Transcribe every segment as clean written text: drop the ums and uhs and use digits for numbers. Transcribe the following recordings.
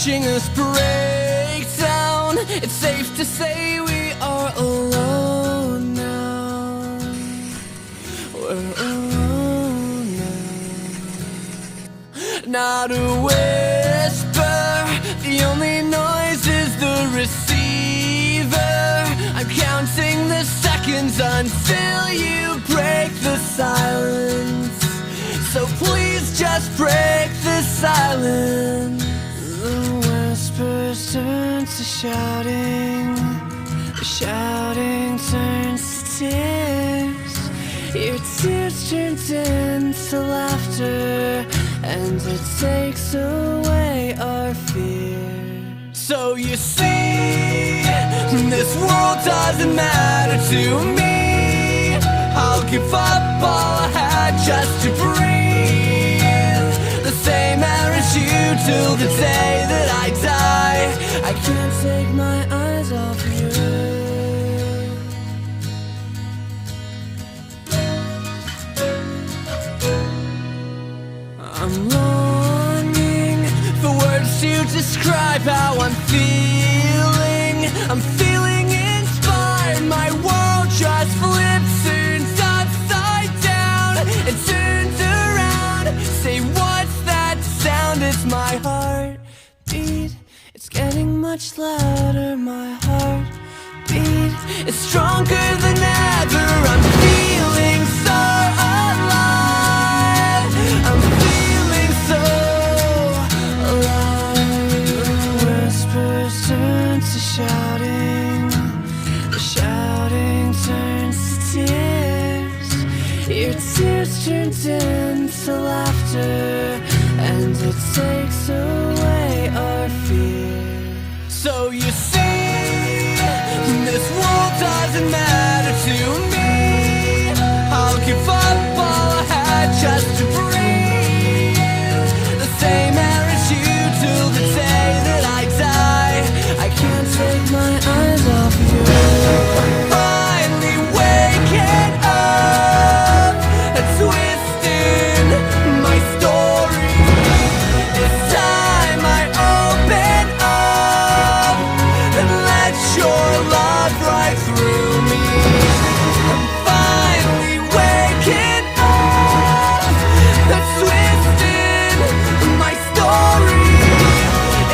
watching us break down. It's safe to say we are alone now. We're alone now. Not a whisper, the only noise is the receiver. I'm counting the seconds until you break the silence. So please just break the silence. The whispers turn to shouting. The shouting turns to tears. Your tears turned into laughter, and it takes away our fear. So you see, this world doesn't matter to me. I'll give up all I had just to breathe. The same air as you till the day that I die. I can't take my eyes off you. I'm longing for words to describe how I'm feeling. I'm feeling inspired. My world just flips, turns upside down and turns around. Say, what's that sound? It's my heartbeat. It's getting much louder. My heartbeat is stronger than ever. I'm feeling so alive. I'm feeling so alive. The whispers turn to shouting. The shouting turns to tears. Your tears turned into laughter, and it takes away our fear. So you see, this world doesn't matter to me. I'll give up all I had just to breathe. The same air as you till the day that I die. I can't take my eyes off you. I'm finally waking up and twisting my story. It's time I open up and let your love right through me. I'm finally waking up and twisting my story.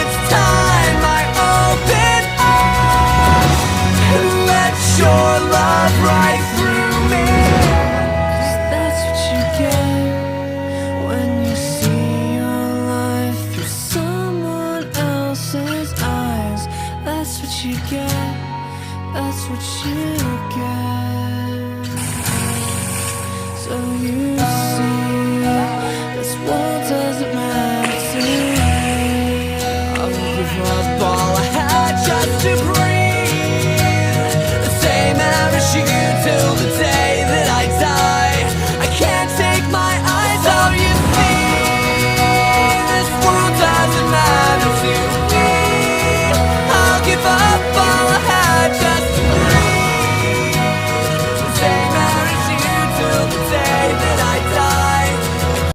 It's time I open up and let your love right through me. 'Cause that's what you get when you see your life through someone else's eyes. That's what you get. That's what you get. So you see, this world doesn't